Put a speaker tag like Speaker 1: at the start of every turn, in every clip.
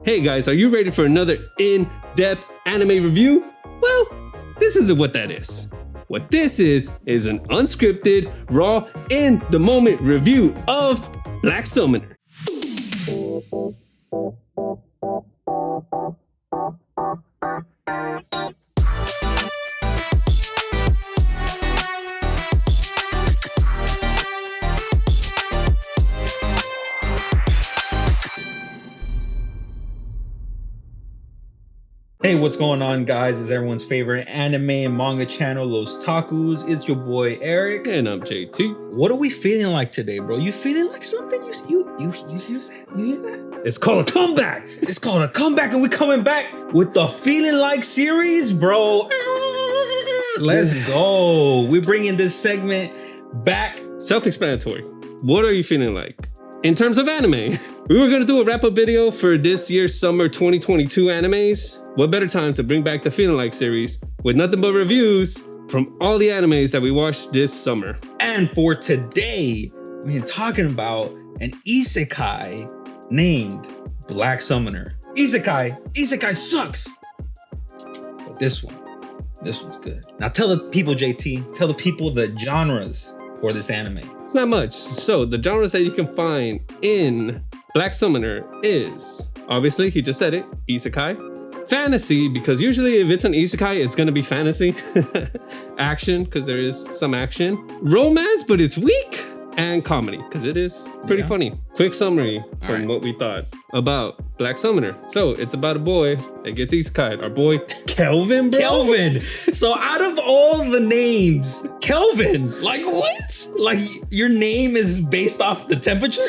Speaker 1: Hey guys, are you ready for another in-depth anime review? Well, this isn't what that is. What this is an unscripted, raw, in-the-moment review of Black Summoner.
Speaker 2: Hey, what's going on, guys? It's everyone's favorite anime and manga channel, lOsTAKUS. It's your boy Eric,
Speaker 1: And I'm JT.
Speaker 2: What are we feeling like today, bro? You feeling like something? You hear that? You hear that?
Speaker 1: It's called a comeback.
Speaker 2: It's called a comeback, and we coming back with the Feeling Like series, bro. Let's go. We're bringing this segment back.
Speaker 1: Self-explanatory. What are you feeling like? In terms of anime, we were going to do a wrap-up video for this year's summer 2022 animes. What better time to bring back the Feeling Like series with nothing but reviews from all the animes that we watched this summer.
Speaker 2: And for today, we're talking about an isekai named Black Summoner. Isekai sucks. But this one's good. Now tell the people, JT, tell the people the genres for this anime.
Speaker 1: It's not much. So the genres that you can find in Black Summoner is, obviously, he just said it, isekai. Fantasy, because usually if it's an isekai, it's gonna be fantasy. Action, because there is some action. Romance, but it's weak. And comedy, because it is pretty funny. Quick summary from what we thought about Black Summoner. So it's about a boy that gets isekai'd. Our boy Kelvin, bro.
Speaker 2: Kelvin. So out of all the names, Kelvin, like what? Like your name is based off the temperature?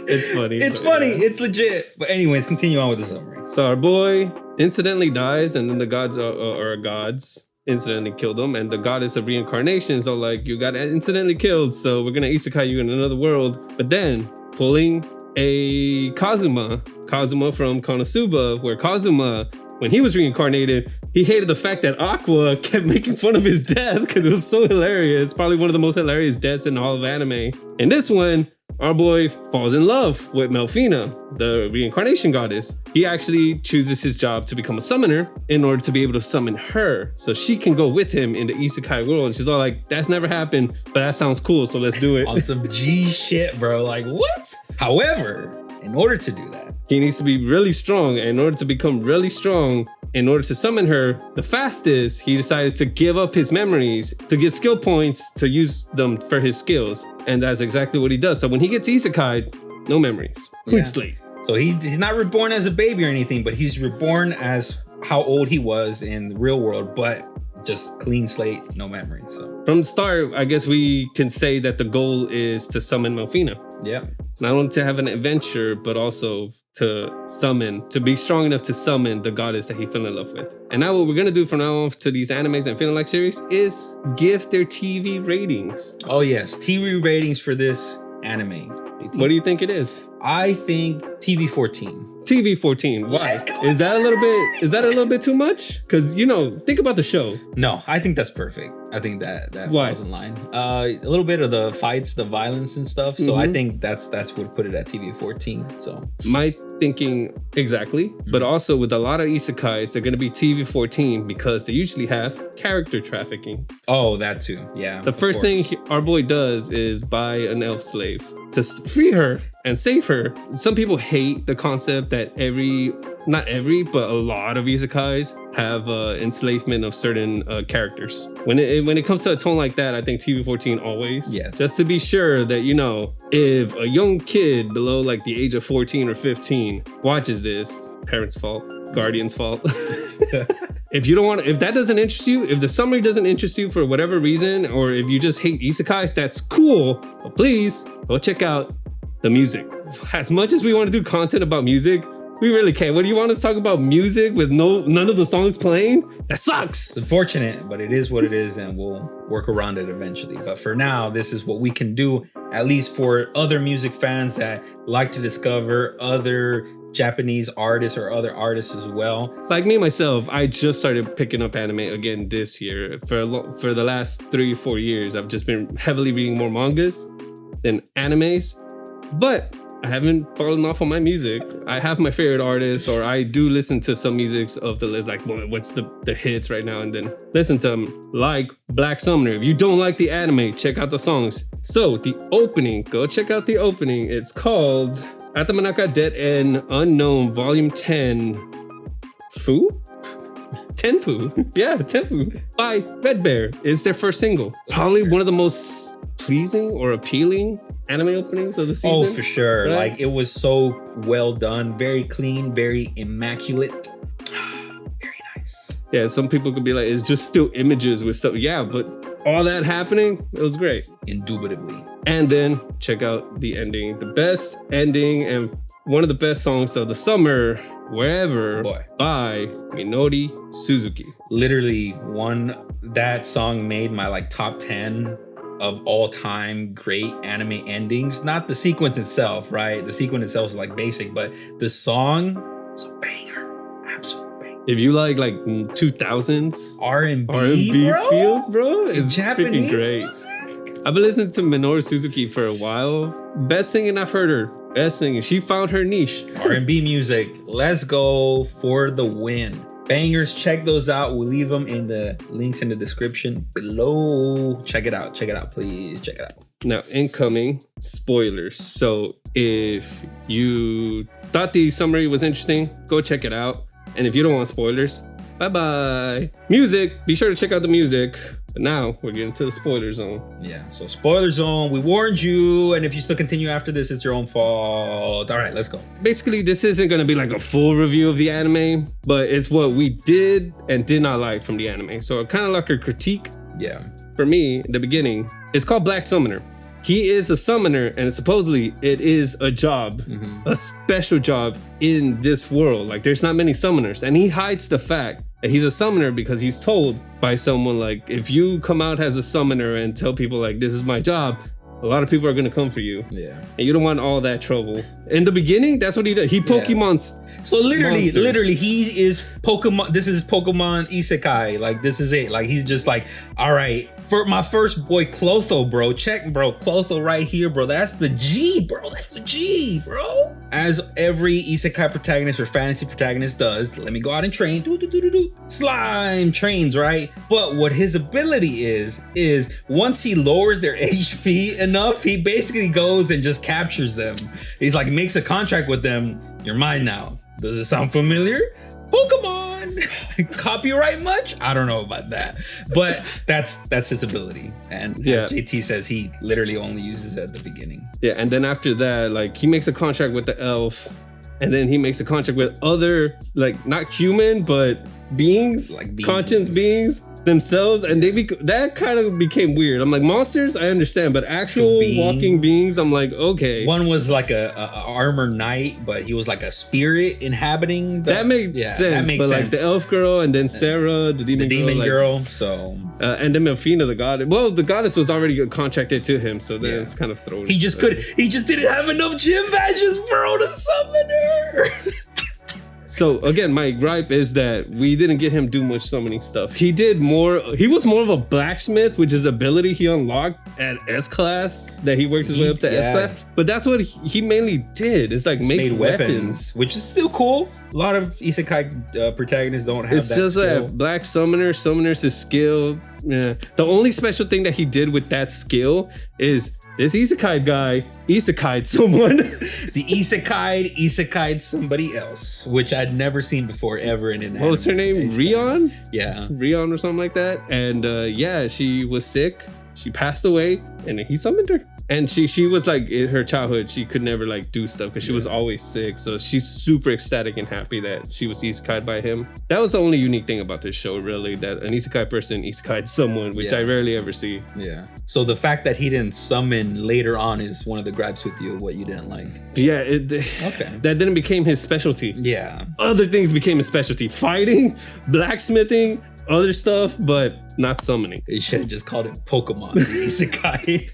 Speaker 1: It's funny.
Speaker 2: It's funny. Yeah. It's legit. But anyways, continue on with the summary.
Speaker 1: So our boy incidentally dies, and then the gods are gods incidentally killed him, and the goddess of reincarnation is all like, you got incidentally killed, so we're gonna isekai you in another world. But then pulling a Kazuma from Konosuba, where Kazuma, when he was reincarnated, he hated the fact that Aqua kept making fun of his death because it was so hilarious. Probably one of the most hilarious deaths in all of anime. In this one, our boy falls in love with Melfina, the reincarnation goddess. He actually chooses his job to become a summoner in order to be able to summon her so she can go with him in the isekai world. And she's all like, that's never happened, but that sounds cool, so let's do it.
Speaker 2: On some G shit, bro. Like, what? However, in order to do that,
Speaker 1: he needs to be really strong. And in order to become really strong, in order to summon her the fastest, he decided to give up his memories to get skill points to use them for his skills. And that's exactly what he does. So when he gets isekai'd, no memories, clean slate.
Speaker 2: So he's not reborn as a baby or anything, but he's reborn as how old he was in the real world, but just clean slate, no memories. So
Speaker 1: from the start, I guess we can say that the goal is to summon Melfina.
Speaker 2: Yeah.
Speaker 1: Not only to have an adventure, but also to be strong enough to summon the goddess that he fell in love with. And now what we're gonna do from now on to these animes and Feeling Like series is give their TV ratings.
Speaker 2: Oh yes, TV ratings for this anime.
Speaker 1: What do you think it is?
Speaker 2: I think TV 14.
Speaker 1: TV 14. Why? Is that a little bit too much? Because, think about the show.
Speaker 2: No, I think that's perfect. I think that
Speaker 1: Why?
Speaker 2: falls in line. A little bit of the fights, the violence and stuff. So I think that's what put it at TV 14. So
Speaker 1: my thinking exactly, but also with a lot of isekais, they're going to be TV 14 because they usually have character trafficking.
Speaker 2: Oh, that too. Yeah.
Speaker 1: The first thing our boy does is buy an elf slave to free her and save her. Some people hate the concept that not every, but a lot of isekais have enslavement of certain characters. When it comes to a tone like that, I think TV 14 always.
Speaker 2: Yeah. Just
Speaker 1: to be sure that, if a young kid below like the age of 14 or 15 watches this, parents' fault, guardian's fault. If that doesn't interest you, if the summary doesn't interest you for whatever reason, or if you just hate isekais, that's cool. But please go check out the music. As much as we want to do content about music, we really can't. What do you want us to talk about music with none of the songs playing? That sucks.
Speaker 2: It's unfortunate, but it is what it is, and we'll work around it eventually. But for now, this is what we can do, at least for other music fans that like to discover other Japanese artists or other artists as well.
Speaker 1: Like me, myself, I just started picking up anime again this year. For the last 3 or 4 years, I've just been heavily reading more mangas than animes. But I haven't fallen off on my music. I have my favorite artist, or I do listen to some musics of the list, like what's the hits right now, and then listen to them, like Black Summoner. If you don't like the anime, check out the songs. So the opening, go check out the opening. It's called Atamanaka Dead and Unknown Volume 10 Fu? Tenfu. Yeah, Tenfu by Red Bear. It's their first single. Probably one of the most pleasing or appealing anime openings of the season.
Speaker 2: Oh, for sure.
Speaker 1: Right?
Speaker 2: Like, it was so well done, very clean, very immaculate. Very nice.
Speaker 1: Yeah, some people could be like, it's just still images with stuff. Yeah, but all that happening, it was great.
Speaker 2: Indubitably.
Speaker 1: And then check out the ending. The best ending and one of the best songs of the summer, Wherever, by Minori Suzuki.
Speaker 2: Literally, that song made my like top 10 of all time great anime endings. Not the sequence itself, right? The sequence itself is like basic, but the song is a banger. Absolute banger.
Speaker 1: If you like 2000s
Speaker 2: R&B bro?
Speaker 1: feels, bro, it's
Speaker 2: Japanese
Speaker 1: freaking great.
Speaker 2: music?
Speaker 1: I've been listening to Minori Suzuki for a while. Best singing I've heard her. Best singing. She found her niche.
Speaker 2: R&B music. Let's go for the win. Bangers, check those out. We'll leave them in the links in the description below. Check it out. Check it out, please. Check it out.
Speaker 1: Now, incoming spoilers. So if you thought the summary was interesting, go check it out. And if you don't want spoilers, bye-bye. Music. Be sure to check out the music. But now we're getting to the spoiler zone.
Speaker 2: Yeah, so spoiler zone. We warned you. And if you still continue after this, it's your own fault. All right, let's go.
Speaker 1: Basically, this isn't going to be like a full review of the anime, but it's what we did and did not like from the anime. So kind of like a critique.
Speaker 2: Yeah.
Speaker 1: For me, the beginning, it's called Black Summoner. He is a summoner, and supposedly it is a job, a special job in this world. Like, there's not many summoners, and he hides the fact that he's a summoner because he's told by someone, like, if you come out as a summoner and tell people, like, this is my job, a lot of people are going to come for you.
Speaker 2: Yeah.
Speaker 1: And you don't want all that trouble. In the beginning, that's what he does. He Pokemons.
Speaker 2: So literally, he is Pokemon. This is Pokemon Isekai. Like, this is it. Like, he's just like, all right, for my first boy, Clotho, bro. Check, bro. Clotho right here, bro. That's the G, bro. That's the G, bro. As every Isekai protagonist or fantasy protagonist does, let me go out and train. Slime trains, right? But what his ability is once he lowers their HP enough, he basically goes and just captures them. He's like, makes a contract with them. You're mine now. Does it sound familiar? Pokemon. Copyright much? I don't know about that, but that's his ability. And as JT says, he literally only uses it at the beginning.
Speaker 1: Yeah, and then after that, like, he makes a contract with the elf, and then he makes a contract with other, like, not human, but beings, like conscious beings themselves, and that kind of became weird. I'm like, monsters, I understand, but actual walking beings, I'm like, okay.
Speaker 2: One was like a armor knight, but he was like a spirit inhabiting.
Speaker 1: That makes sense. That makes sense. Like the elf girl, and then Sarah, the demon girl.
Speaker 2: So
Speaker 1: and then Melfina, the goddess. Well, the goddess was already contracted to him, so then it's kind of thrown.
Speaker 2: He just didn't have enough gym badges, bro, to summon her.
Speaker 1: So again, my gripe is that we didn't get him do much summoning stuff. He was more of a blacksmith, which is ability he unlocked at S class, that he worked his way up to S class. But that's what he mainly did. It's like make weapons,
Speaker 2: which is still cool. A lot of isekai protagonists don't have
Speaker 1: it's
Speaker 2: that
Speaker 1: just
Speaker 2: skill.
Speaker 1: A black summoner's his skill. Yeah. The only special thing that he did with that skill is this isekai'd guy isekai'd someone.
Speaker 2: The isekai'd somebody else, which I'd never seen before ever in an anime.
Speaker 1: What was her name? Rion?
Speaker 2: Yeah.
Speaker 1: Rion or something like that. And she was sick. She passed away, and he summoned her. And she was like, in her childhood, she could never like do stuff because she was always sick. So she's super ecstatic and happy that she was isekai'd by him. That was the only unique thing about this show, really, that an isekai person isekai'd someone, which I rarely ever see.
Speaker 2: Yeah. So the fact that he didn't summon later on is one of the gripes with you of what you didn't like.
Speaker 1: Yeah. That didn't become his specialty.
Speaker 2: Yeah.
Speaker 1: Other things became his specialty. Fighting, blacksmithing, other stuff, but not summoning.
Speaker 2: They should have just called it Pokemon Isekai.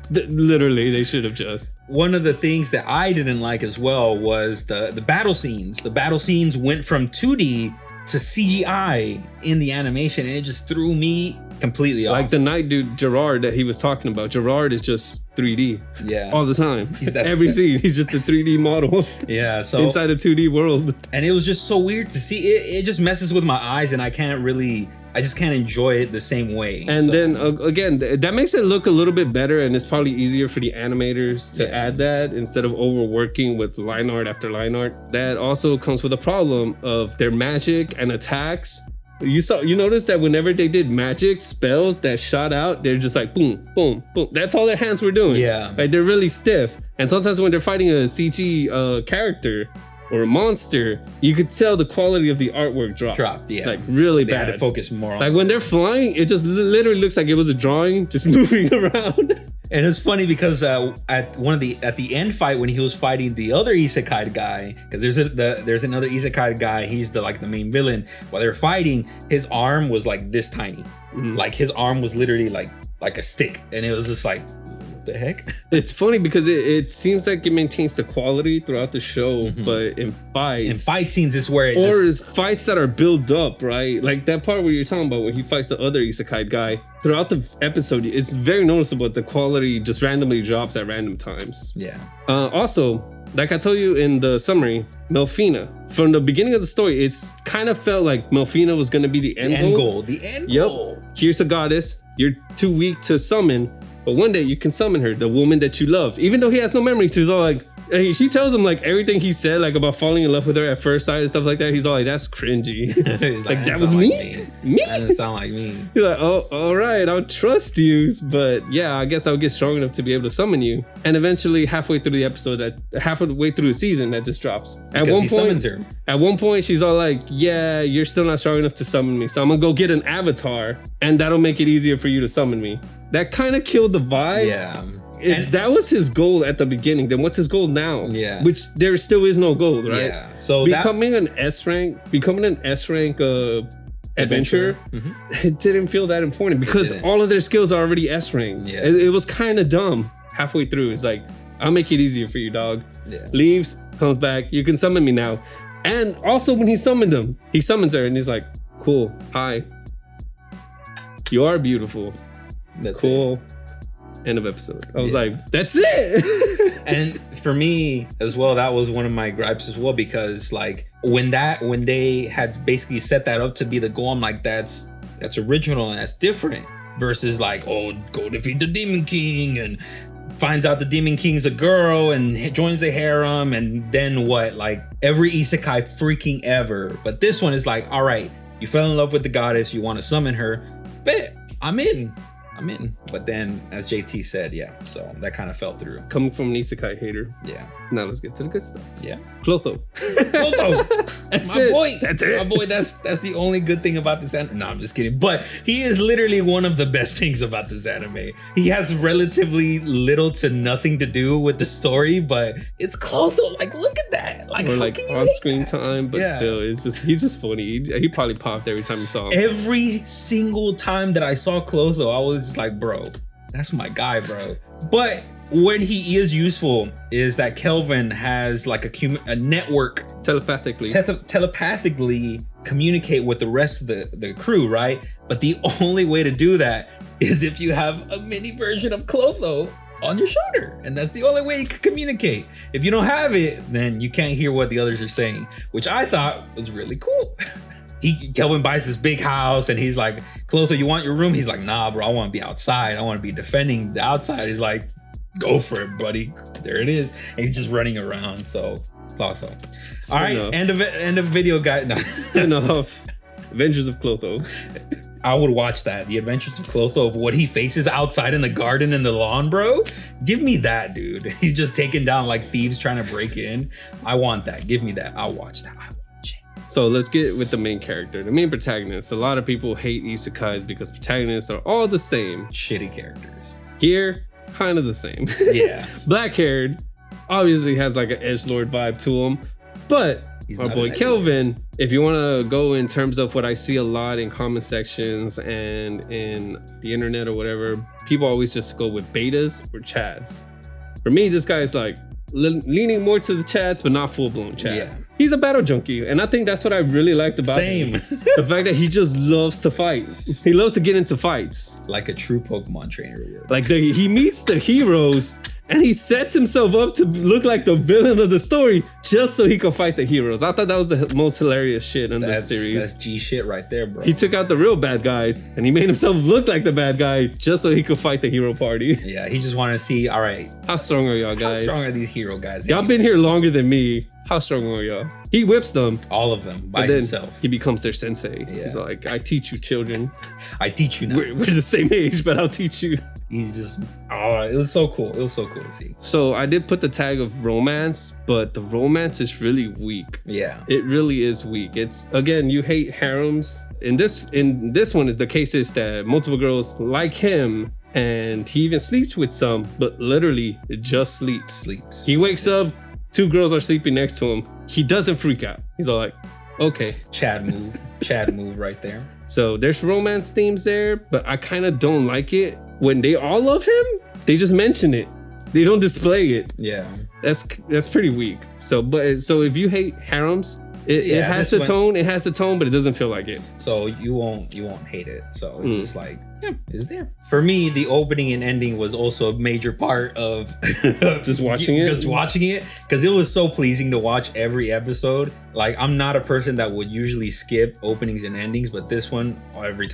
Speaker 1: Literally, they should have just.
Speaker 2: One of the things that I didn't like as well was the battle scenes. The battle scenes went from 2D to CGI in the animation, and it just threw me completely off.
Speaker 1: Like the night dude Gerard that he was talking about. Gerard is just 3D
Speaker 2: Yeah.
Speaker 1: all the time.
Speaker 2: He's that-
Speaker 1: Every scene, he's just a 3D model
Speaker 2: Yeah. So
Speaker 1: inside a 2D world.
Speaker 2: and it was just so weird to see. It just messes with my eyes, and I just can't enjoy it the same way.
Speaker 1: And then again, that makes it look a little bit better, and it's probably easier for the animators to add that instead of overworking with line art after line art. That also comes with a problem of their magic and attacks. You noticed that whenever they did magic spells that shot out, they're just like boom, boom, boom. That's all their hands were doing.
Speaker 2: Yeah.
Speaker 1: Like they're really stiff. And sometimes when they're fighting a CG character or a monster, you could tell the quality of the artwork dropped.
Speaker 2: Yeah.
Speaker 1: Like really
Speaker 2: They
Speaker 1: bad.
Speaker 2: had to focus more on
Speaker 1: Like when they're flying, it just literally looks like it was a drawing just moving around.
Speaker 2: And it's funny because at the end fight when he was fighting the other isekai'd guy, because there's another isekai'd guy, he's the main villain. While they're fighting, his arm was like this tiny, like his arm was literally like a stick, and it was just like, what the heck?
Speaker 1: It's funny because it seems like it maintains the quality throughout the show, but in fight
Speaker 2: scenes is where it
Speaker 1: fights that are built up, right? Like that part where you're talking about when he fights the other isekai'd guy. Throughout the episode, it's very noticeable that the quality just randomly drops at random times.
Speaker 2: Yeah.
Speaker 1: Also, like I told you in the summary, Melfina, from the beginning of the story, it's kind of felt like Melfina was going to be the end goal.
Speaker 2: The end goal.
Speaker 1: Here's a goddess. You're too weak to summon, but one day you can summon her, the woman that you loved. Even though he has no memories, he's all like, hey, she tells him like everything he said, like about falling in love with her at first sight and stuff like that. He's all like, that's cringy.
Speaker 2: He's
Speaker 1: like that was me? Me?
Speaker 2: That doesn't sound like me.
Speaker 1: He's like, oh, all right, I'll trust you. But yeah, I guess I'll get strong enough to be able to summon you. And eventually, halfway through the season, that just drops.
Speaker 2: He summons her.
Speaker 1: At one point, she's all like, yeah, you're still not strong enough to summon me. So I'm going to go get an avatar and that'll make it easier for you to summon me. That kind of killed the vibe.
Speaker 2: Yeah.
Speaker 1: If that was his goal at the beginning, then what's his goal now?
Speaker 2: Yeah.
Speaker 1: Which there still is no goal, right?
Speaker 2: Yeah. So
Speaker 1: becoming an S rank adventure, it didn't feel that important because all of their skills are already S rank.
Speaker 2: Yeah.
Speaker 1: It was kind of dumb halfway through. It's like, I'll make it easier for you, dog.
Speaker 2: Yeah.
Speaker 1: Leaves, comes back, you can summon me now. And also when he summoned him, he summons her and he's like, cool, hi. You are beautiful.
Speaker 2: That's
Speaker 1: cool. It. End of episode. I was like, that's it.
Speaker 2: And for me as well, that was one of my gripes as well, because like when they had basically set that up to be the goal, I'm like, that's original and that's different versus like, oh, go defeat the Demon King and finds out the Demon King's a girl and joins the harem, and then what? Like every isekai freaking ever. But this one is like, all right, you fell in love with the goddess, you want to summon her, bet I'm in. But then, as JT said, yeah, so that kind of fell through.
Speaker 1: Coming from an isekai hater.
Speaker 2: Yeah.
Speaker 1: Now let's get to the good stuff.
Speaker 2: Yeah.
Speaker 1: Clotho.
Speaker 2: That's
Speaker 1: my
Speaker 2: it.
Speaker 1: boy. That's it.
Speaker 2: My boy, that's the only good thing about this anime. No, I'm just kidding. But he is literally one of the best things about this anime. He has relatively little to nothing to do with the story, but it's Clotho. Like, look at that. Like,
Speaker 1: or
Speaker 2: how
Speaker 1: like
Speaker 2: can you
Speaker 1: on
Speaker 2: hate
Speaker 1: screen
Speaker 2: that?
Speaker 1: time, but still, he's just funny. He probably popped every time you saw him.
Speaker 2: Every single time that I saw Clotho, I was just like, bro, that's my guy, bro. But when he is useful is that Kelvin has like a network
Speaker 1: telepathically
Speaker 2: communicate with the rest of the crew, right? But the only way to do that is if you have a mini version of Clotho on your shoulder, and that's the only way you can communicate. If you don't have it, then you can't hear what the others are saying, which I thought was really cool. Kelvin buys this big house and he's like, Clotho, you want your room? He's like, nah, bro, I want to be outside. I want to be defending the outside. He's like, go for it, buddy. There it is. And he's just running around. So Clotho. All right, end of video, guys. No.
Speaker 1: Spin off Adventures of Clotho.
Speaker 2: I would watch that. The Adventures of Clotho, of what he faces outside in the garden and the lawn, bro. Give me that, dude. He's just taking down like thieves trying to break in. I want that. Give me that. I'll watch that.
Speaker 1: So let's get with the main character, the main protagonist. A lot of people hate isekais because protagonists are all the same.
Speaker 2: Shitty characters.
Speaker 1: Here, kind of the same.
Speaker 2: Yeah.
Speaker 1: Black-haired, obviously has like an edgelord vibe to him. But my boy Kelvin, if you want to go in terms of what I see a lot in comment sections and in the internet or whatever, people always just go with betas or chads. For me, this guy's like leaning more to the chads, but not full-blown chad.
Speaker 2: Yeah.
Speaker 1: He's a battle junkie, and I think that's what I really liked about him. The fact that he just loves to fight. He loves to get into fights.
Speaker 2: Like a true Pokemon trainer would.
Speaker 1: Like he meets the heroes, and he sets himself up to look like the villain of the story just so he could fight the heroes. I thought that was the most hilarious shit in this series.
Speaker 2: That's G shit right there, bro.
Speaker 1: He took out the real bad guys, and he made himself look like the bad guy just so he could fight the hero party.
Speaker 2: Yeah, he just wanted to see, all right,
Speaker 1: how strong are y'all guys?
Speaker 2: How strong are these hero guys?
Speaker 1: Y'all been here longer than me. How strong are y'all? He whips them.
Speaker 2: All of them by himself.
Speaker 1: He becomes their sensei. Yeah. He's like, I teach you children.
Speaker 2: I teach you now.
Speaker 1: We're the same age, but I'll teach you.
Speaker 2: He's just, it was so cool. It was so cool to see.
Speaker 1: So I did put the tag of romance, but the romance is really weak.
Speaker 2: Yeah.
Speaker 1: It really is weak. It's, again, you hate harems. In this one, is the case is that multiple girls like him, and he even sleeps with some, but literally just sleeps. He wakes up, 2 girls are sleeping next to him. He doesn't freak out. He's all like, okay.
Speaker 2: Chad move right there.
Speaker 1: So there's romance themes there, but I kind of don't like it. When they all love him, they just mention it. They don't display it.
Speaker 2: Yeah.
Speaker 1: That's pretty weak. So if you hate harems, it has the tone. It has the tone, but it doesn't feel like it.
Speaker 2: So you won't hate it. So it's just like, yeah, it's there. For me, the opening and ending was also a major part of
Speaker 1: just watching it.
Speaker 2: Just watching it, because it was so pleasing to watch every episode. Like, I'm not a person that would usually skip openings and endings, but this one, every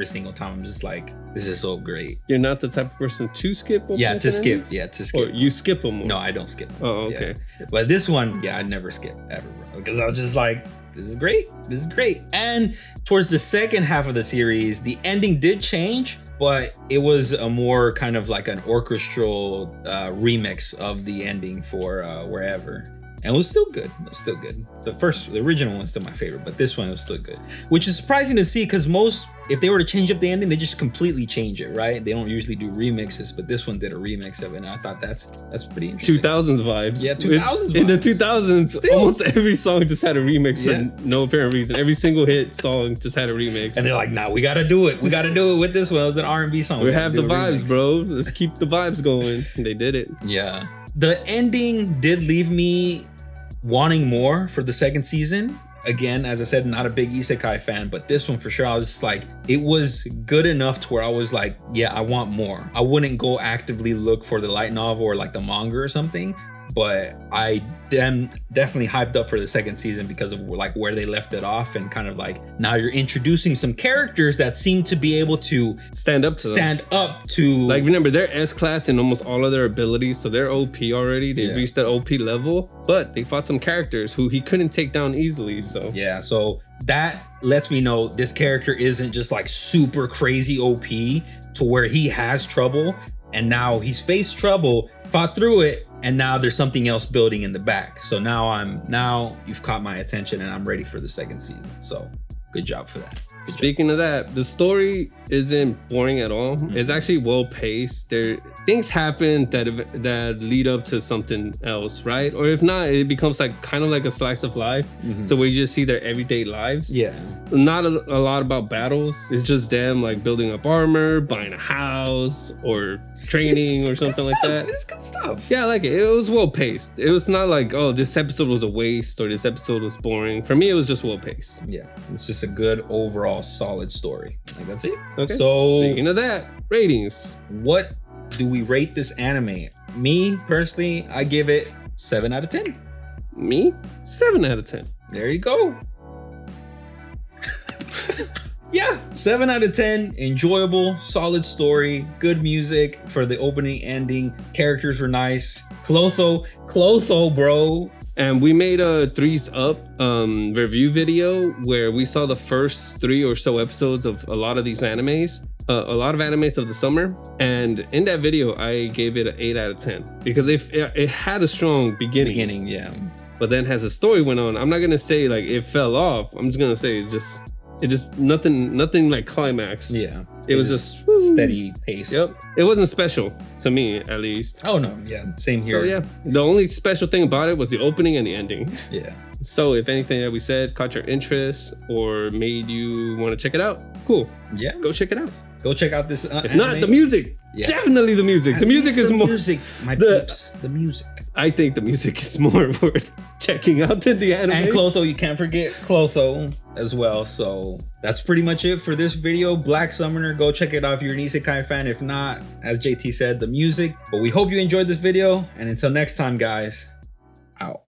Speaker 2: single time, I'm just like, this is so great.
Speaker 1: You're not the type of person to skip openings?
Speaker 2: To skip. Yeah, to skip.
Speaker 1: Or you skip them more?
Speaker 2: No, I don't skip.
Speaker 1: Oh, okay.
Speaker 2: Yeah. But this one, I never skip ever, bro, because I was just like, this is great. This is great. And towards the second half of the series, the ending did change, but it was a more kind of like an orchestral remix of the ending for Wherever. And it was still good. It was still good. The original one's still my favorite, but this one was still good. Which is surprising to see, because if they were to change up the ending, they just completely change it, right? They don't usually do remixes, but this one did a remix of it, and I thought that's pretty interesting.
Speaker 1: 2000s vibes.
Speaker 2: Yeah, 2000s vibes.
Speaker 1: In the 2000s, almost every song just had a remix for no apparent reason. Every single hit song just had a remix.
Speaker 2: And they're like, nah, we gotta do it. We gotta do it with this one. It was an R&B song.
Speaker 1: We have the vibes, bro. Let's keep the vibes going. And they did it.
Speaker 2: Yeah. The ending did leave me wanting more for the second season. Again, as I said, not a big isekai fan, but this one for sure, I was just like, it was good enough to where I was like, yeah, I want more. I wouldn't go actively look for the light novel or like the manga or something, but I definitely hyped up for the second season because of like where they left it off, and kind of like, now you're introducing some characters that seem to be able to stand up to
Speaker 1: like, remember, they're S-class in almost all of their abilities, so they're OP already. They've reached that OP level, but they fought some characters who he couldn't take down easily. So
Speaker 2: yeah, so that lets me know this character isn't just like super crazy OP to where he has trouble, and now he's faced trouble, fought through it, and now there's something else building in the back. So now you've caught my attention, and I'm ready for the second season. So good job for that.
Speaker 1: Speaking of that, the story isn't boring at all. It's actually well paced. Things happen that lead up to something else, right? Or if not, it becomes like kind of like a slice of life. So where you just see their everyday lives.
Speaker 2: Yeah.
Speaker 1: Not a lot about battles. It's just them like building up armor, buying a house, or training or something like that.
Speaker 2: It's good stuff.
Speaker 1: Yeah, I like it. It was well paced. It was not like, oh, this episode was a waste or this episode was boring. For me, it was just well paced.
Speaker 2: Yeah. It's just a good overall solid story. Like, that's it.
Speaker 1: Okay.
Speaker 2: So
Speaker 1: speaking of that, ratings.
Speaker 2: What do we rate this anime? Me personally, I give it 7 out of 10.
Speaker 1: Me? 7 out of 10.
Speaker 2: There you go. Yeah, 7 out of 10. Enjoyable, solid story, good music for the opening, ending. Characters were nice. Clotho, bro.
Speaker 1: And we made a 3's Up review video where we saw the first 3 or so episodes of a lot of these animes. A lot of animes of the summer, and in that video I gave it an 8 out of 10 because it had a strong beginning,
Speaker 2: yeah,
Speaker 1: but then as the story went on, I'm not gonna say like it fell off. I'm just gonna say it just nothing like climax.
Speaker 2: Yeah,
Speaker 1: it was just
Speaker 2: steady pace.
Speaker 1: Yep, it wasn't special to me, at least.
Speaker 2: Oh no, yeah, same here.
Speaker 1: So yeah, the only special thing about it was the opening and the ending.
Speaker 2: Yeah.
Speaker 1: So if anything that we said caught your interest or made you want to check it out, cool.
Speaker 2: Yeah,
Speaker 1: go check it out.
Speaker 2: Go check out this.
Speaker 1: If not, the music.
Speaker 2: Yeah.
Speaker 1: Definitely the music. The music is more.
Speaker 2: Music, my peeps. The music.
Speaker 1: I think the music is more worth checking out than the anime.
Speaker 2: And Clotho, you can't forget Clotho as well. So that's pretty much it for this video. Black Summoner, go check it out if you're an isekai fan. If not, as JT said, the music. But we hope you enjoyed this video. And until next time, guys, out.